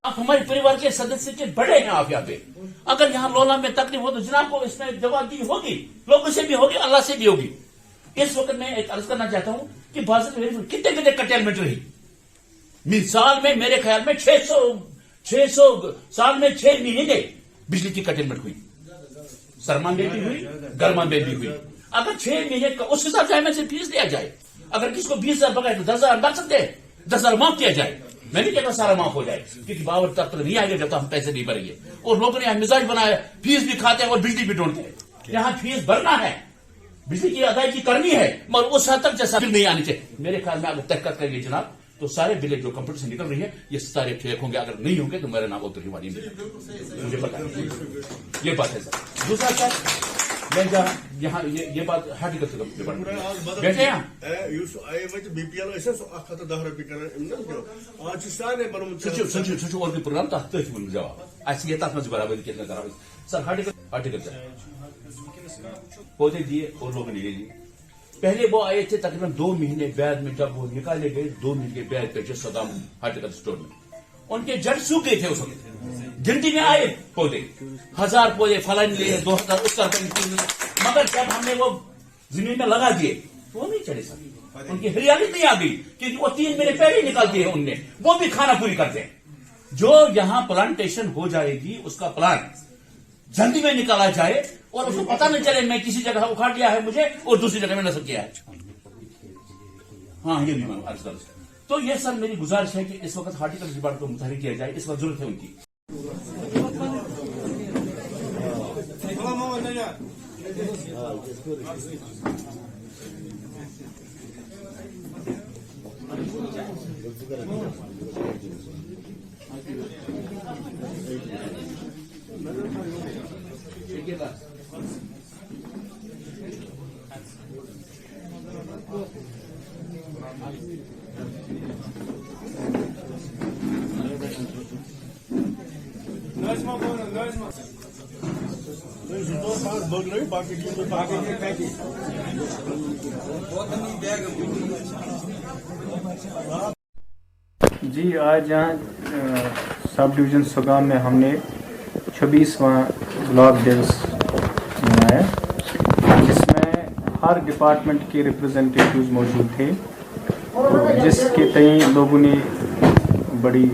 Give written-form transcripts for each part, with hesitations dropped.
आप हमारे परिवार के सदस्य के बड़े हैं, आप यहाँ पे अगर यहाँ लोला में तकलीफ हो तो जनाब को इसमें जवाब दी होगी, लोगों से भी होगी, अल्लाह से भी होगी। इस वक्त मैं एक अर्ज करना चाहता हूँ कि बाज़ में कितने कटेलमेंट रही। साल में मेरे ख्याल में 600 साल में 6 महीने बिजली की कटेलमेंट हुई, सरमा में भी हुई, गर्मा में भी हुई। अगर 6 महीने का उस हिसाब से हमें से फीस लिया जाए, अगर किसको 20,000 बकाया तो 10,000 बच सकते हैं, 10,000 माफ किया जाए। मैं नहीं कहता सारा माफ हो जाए, क्योंकि बावर तक नहीं आएगा जब तक हम पैसे नहीं भरेंगे। और लोगों ने मिजाज बनाया, फीस भी खाते हैं और बिजली भी ढूंढते हैं। यहाँ फीस भरना है, बिजली की अदायगी करनी है, मगर उस हद तक जैसा बिल नहीं आनी चाहिए। मेरे ख्याल में अगर तहकीकात करिए जनाब, तो सारे बिलें जो कंप्यूटर से निकल रही है ये सारे फेक होंगे। अगर नहीं होंगे तो मेरा नाम अब्दुल हिवानी मुझे पता है, ये बात है सर। दूसरा सर, मैं यहाँ ये बात हार्टिकल्चर डिपार्टमेंट बैठे यहाँ और भी प्रोग्राम तथा जवाब ये तथ मज बराबरी के सर हार्टिकल्चर पौधे दिए और लोगों ने ये दिए। पहले वो आए थे तकरीबन 2 महीने बाद में, जब वो निकाले गए 2 महीने के बाद पे सदाम हार्टिकल्चर स्टोर में उनके जड़ सूख गए थे उस वक्त। गिनती में आए पौधे, 1000 पौधे फलन लिए, 2000 उस तरह, मगर जब हमने वो जमीन में लगा दिए तो वो नहीं चढ़े सके, उनकी हरियाली नहीं आ गई, क्योंकि वो 3 महीने पहले ही निकाल दिए उनने, वो भी खाना पूरी करते हैं। जो यहाँ प्लांटेशन हो जाएगी उसका प्लान जल्दी में निकाला जाए और उसको पता नहीं चले मैं किसी जगह उखाड़ लिया है मुझे और दूसरी जगह में नस्ल किया है। हाँ ये भी अर्ज कर। तो ये सर मेरी गुजारिश है कि इस वक्त हार्टिकल्चर डिपार्टमेंट को मुतहरिक किया जाए, इस वक्त जरूरत है उनकी। जी आज यहाँ सब डिवीज़न सुगाम में हमने 26वां ब्लॉक दिवस मनाया, जिसमें हर डिपार्टमेंट के रिप्रेजेंटेटिव्स मौजूद थे, जिसके तय लोगों ने बड़ी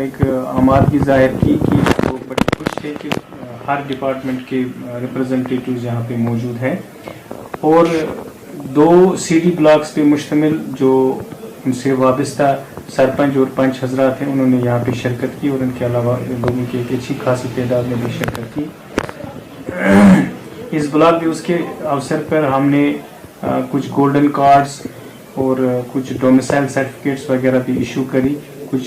एक आमादगी जाहिर की कि वो बड़ी खुश थे कि हर डिपार्टमेंट के रिप्रेजेंटेटिव्स यहाँ पे मौजूद हैं। और 2 सीडी ब्लॉक्स पे मुश्तमिल जो उनसे वाबस्ता सरपंच और पंच हजरात हैं उन्होंने यहाँ पे शिरकत की, और उनके अलावा लोगों की एक अच्छी खासी तादाद में भी शिरकत की। इस ब्लॉक दिवस के अवसर पर हमने कुछ गोल्डन कार्ड्स और कुछ डोमिसाइल सर्टिफिकेट्स वगैरह भी इशू करी, कुछ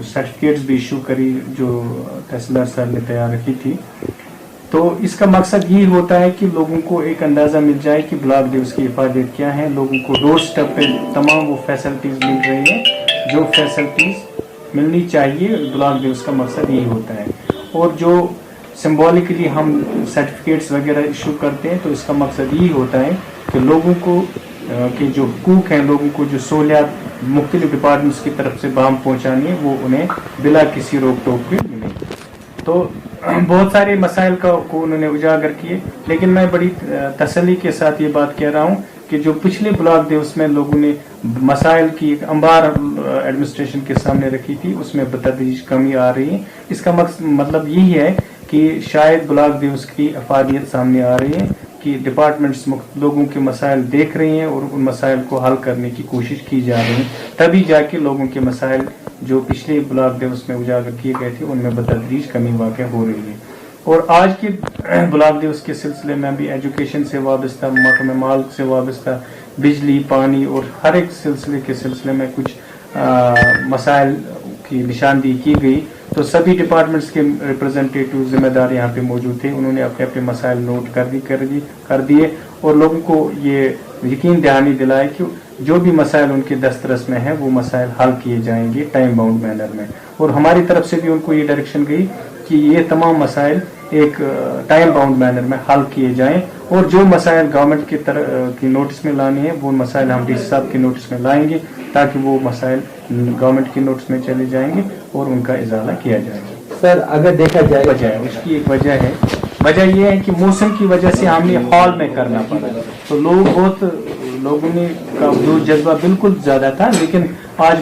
सर्टिफिकेट्स भी इशू करी जो तहसीलदार साहब ने तैयार रखी थी। तो इसका मकसद ये होता है कि लोगों को एक अंदाज़ा मिल जाए कि ब्लॉक दिवस की इफादत क्या है, लोगों को डोर स्टेप पे तमाम वो फैसिलिटीज़ मिल रही हैं जो फैसिलिटीज़ मिलनी चाहिए। ब्लॉक दिवस का मकसद यही होता है। और जो सिम्बॉलिकली हम सर्टिफिकेट्स वगैरह इशू करते हैं तो इसका मकसद यही होता है कि लोगों को कि जो हुकूक हैं, लोगों को जो सहूलियात मुख्तलिफ डिपार्टमेंट्स की तरफ से बाम पहुँचानी है वो उन्हें बिला किसी रोक टोक के मिले। तो बहुत सारे मसाइल को उन्होंने उजागर किए, लेकिन मैं बड़ी तसल्ली के साथ ये बात कह रहा हूँ कि जो पिछले ब्लॉक दिवस में लोगों ने मसाइल की एक अंबार एडमिनिस्ट्रेशन के सामने रखी थी उसमें बतदरीज कमी आ रही है। इसका मतलब यही है कि शायद ब्लॉक दिवस की अफादियत सामने आ रही है कि डिपार्टमेंट्स लोगों के मसाइल देख रही हैं और उन मसाइल को हल करने की कोशिश की जा रही है, तभी जाके लोगों के मसाइल जो पिछले ब्लॉक दिवस में उजागर किए गए थे उनमें बतदरीज कमी वाक़ हो रही है। और आज के ब्लॉक दिवस के सिलसिले में भी एजुकेशन से वाबस्ता, महकमे माल से वाबस्ता, बिजली, पानी और हर एक सिलसिले में कुछ मसाइल की निशानदेही की गई। तो सभी डिपार्टमेंट्स के रिप्रेजेंटेटिव जिम्मेदार यहाँ पे मौजूद थे, उन्होंने अपने अपने मसाइल नोट कर दिए और लोगों को ये यकीन दहानी दिलाया कि जो भी मसाइल उनके दस्तरस में है वो मसाइल हल किए जाएंगे टाइम बाउंड मैनर में। और हमारी तरफ से भी उनको ये डायरेक्शन गई कि ये तमाम मसाइल ایک ٹائم باؤنڈ مینر میں حل کیے جائیں اور جو مسائل گورنمنٹ کی نوٹس میں لانے ہیں وہ مسائل ہم ڈی سی صاحب کی نوٹس میں لائیں گے تاکہ وہ مسائل گورنمنٹ کی نوٹس میں چلے جائیں گے اور ان کا ازالہ کیا جائے گا. سر اگر دیکھا جائے وجہ ہے اس کی ایک وجہ ہے. وجہ یہ ہے کہ موسم کی وجہ سے ہم نے ہال میں کرنا پڑا تو لوگوں نے کا جو جذبہ بالکل زیادہ تھا لیکن آج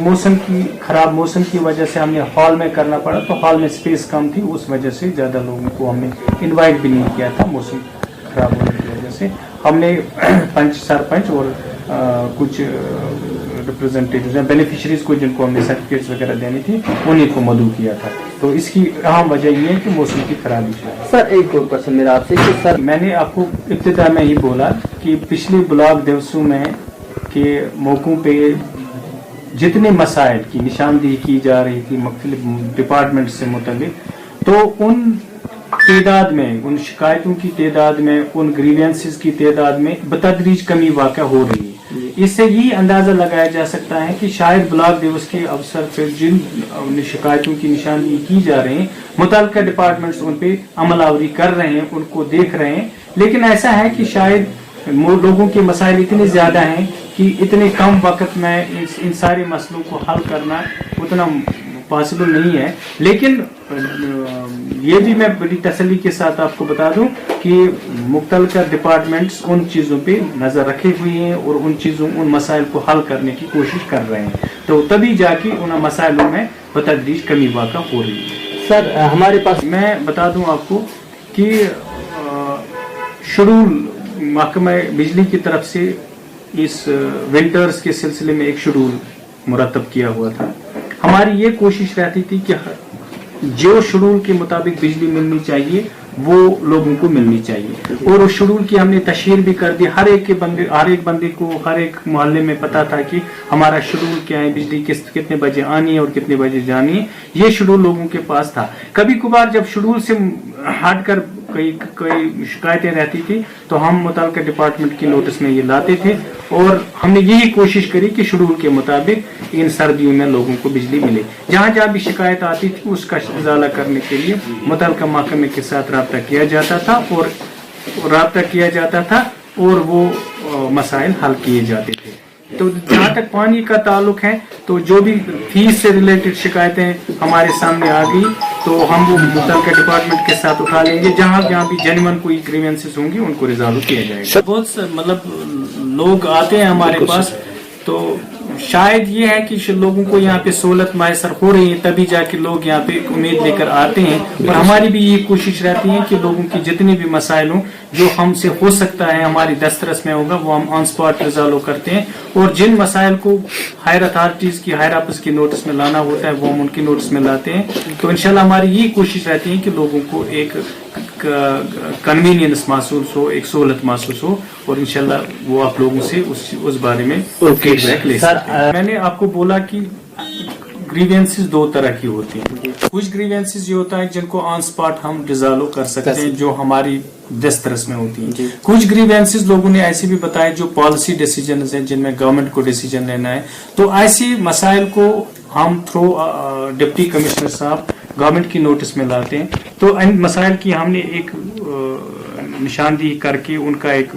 خراب موسم کی وجہ سے ہم نے ہال میں کرنا پڑا تو ہال میں اسپیس کم تھی اس وجہ سے زیادہ لوگوں کو ہم نے انوائٹ بھی نہیں کیا تھا موسم خراب ہونے کی وجہ سے. ہم نے سرپنچ اور کچھ ریپرزینٹیو بینیفیشریز کو جن کو ہم نے سرٹیفکیٹس وغیرہ دینی تھی انہیں کو مدعو کیا تھا. تو اس کی اہم وجہ یہ ہے کہ موسم کی خرابی ہے. سر ایک اور کوشچن میرا آپ سے کہ سر میں نے آپ کو ابتدا میں ہی بولا کہ پچھلے بلاک دیوسوں میں کے موقعوں پہ جتنے مسائل کی نشاندہی کی جا رہی تھی مختلف ڈپارٹمنٹ سے متعلق تو ان تعداد میں ان شکایتوں کی تعداد میں ان گریوینسز کی تعداد میں بتدریج کمی واقع ہو رہی ہے. اس سے یہ اندازہ لگایا جا سکتا ہے کہ شاید بلاک دیوس کے افسر پھر جن شکایتوں کی نشاندہی کی جا رہی ہیں متعلقہ ڈپارٹمنٹس ان پہ عمل آوری کر رہے ہیں ان کو دیکھ رہے ہیں لیکن ایسا ہے کہ شاید لوگوں کے مسائل اتنے زیادہ ہیں کہ اتنے کم وقت میں ان سارے مسئلوں کو حل کرنا اتنا پاسبل نہیں ہے. لیکن یہ بھی میں بڑی تسلی کے ساتھ آپ کو بتا دوں کہ مختلف ڈپارٹمنٹس ان چیزوں پہ نظر رکھے ہوئے ہیں اور ان مسائل کو حل کرنے کی کوشش کر رہے ہیں تو تبھی جا کے ان مسائلوں میں بتدریج کمی واقع ہو رہی ہے. سر ہمارے پاس میں بتا دوں آپ کو کہ شیڈول محکمہ بجلی کی طرف سے اس ونٹرز کے سلسلے میں ایک شیڈول مرتب کیا ہوا تھا. ہماری یہ کوشش رہتی تھی کہ جو شیڈول کے مطابق بجلی ملنی چاہیے وہ لوگوں کو ملنی چاہیے اور اس شیڈول کی ہم نے تشہیر بھی کر دی. ہر ایک بندے کو ہر ایک محلے میں پتا تھا کہ ہمارا شیڈول کیا ہے, بجلی کتنے بجے آنی ہے اور کتنے بجے جانی ہے. یہ شیڈول لوگوں کے پاس تھا. کبھی کبھار جب شیڈول سے ہٹ کر کوئی شکایتیں رہتی تھی تو ہم متعلقہ ڈپارٹمنٹ کی نوٹس میں یہ لاتے تھے اور ہم نے یہی کوشش کری کہ شیڈول کے مطابق ان سردیوں میں لوگوں کو بجلی ملے. جہاں جہاں بھی شکایت آتی تھی اس کا ازالہ کرنے کے لیے متعلقہ محکمے کے ساتھ رابطہ کیا جاتا تھا اور وہ مسائل حل کیے جاتے تھے. تو جہاں تک پانی کا تعلق ہے تو جو بھی فیس سے ریلیٹڈ شکایتیں ہمارے سامنے آ گئی تو ہم وہ متعلقہ ڈپارٹمنٹ کے ساتھ اٹھا لیں گے. جہاں بھی جینوئن کوئی گریوینسز ہوں گی ان کو ریزالو کیا جائے گا. بہت مطلب لوگ آتے ہیں ہمارے پاس تو شاید یہ ہے کہ لوگوں کو یہاں پہ سہولت میسر ہو رہی ہے تبھی جا کے لوگ یہاں پہ امید لے کر آتے ہیں اور ہماری بھی یہ کوشش رہتی ہے کہ لوگوں کی جتنے بھی مسائل ہوں جو ہم سے ہو سکتا ہے ہماری دسترس میں ہوگا وہ ہم آن اسپاٹ ریزالو کرتے ہیں اور جن مسائل کو ہائر اتھارٹیز کی ہائر اپس کی نوٹس میں لانا ہوتا ہے وہ ہم ان کی نوٹس میں لاتے ہیں. تو انشاءاللہ ہماری یہ کوشش رہتی ہے کہ لوگوں کو ایک کنوینئنس محسوس ہو, ایک سہولت محسوس ہو اور انشاءاللہ وہ آپ لوگوں سے اس بارے میں فیڈ بیک لے سکتے ہیں. میں نے آپ کو بولا کہ گریوینسز دو طرح کی ہوتی ہیں. کچھ گریوینسز یہ ہوتا ہے جن کو آن سپاٹ ہم ریزالو کر سکتے ہیں جو ہماری دسترس میں ہوتی ہیں. کچھ گریوینسز لوگوں نے ایسے بھی بتایا جو پالیسی ڈیسیجنز ہیں جن میں گورنمنٹ کو ڈیسیجن لینا ہے تو ایسی مسائل کو ہم تھرو ڈپٹی کمشنر صاحب گورنمنٹ کی نوٹس میں لاتے ہیں. تو ان مسائل کی ہم نے ایک نشاندہی کر کے ان کا ایک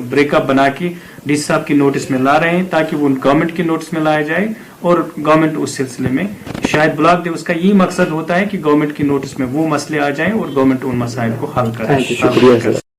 بریک اپ بنا کے ڈی سی صاحب کی نوٹس میں لا رہے ہیں تاکہ وہ گورنمنٹ کی نوٹس میں لایا جائے اور گورنمنٹ اس سلسلے میں شاید بلاک دیوس کا یہی مقصد ہوتا ہے کہ گورنمنٹ کی نوٹس میں وہ مسئلے آ جائیں اور گورنمنٹ ان مسائل کو حل کرے.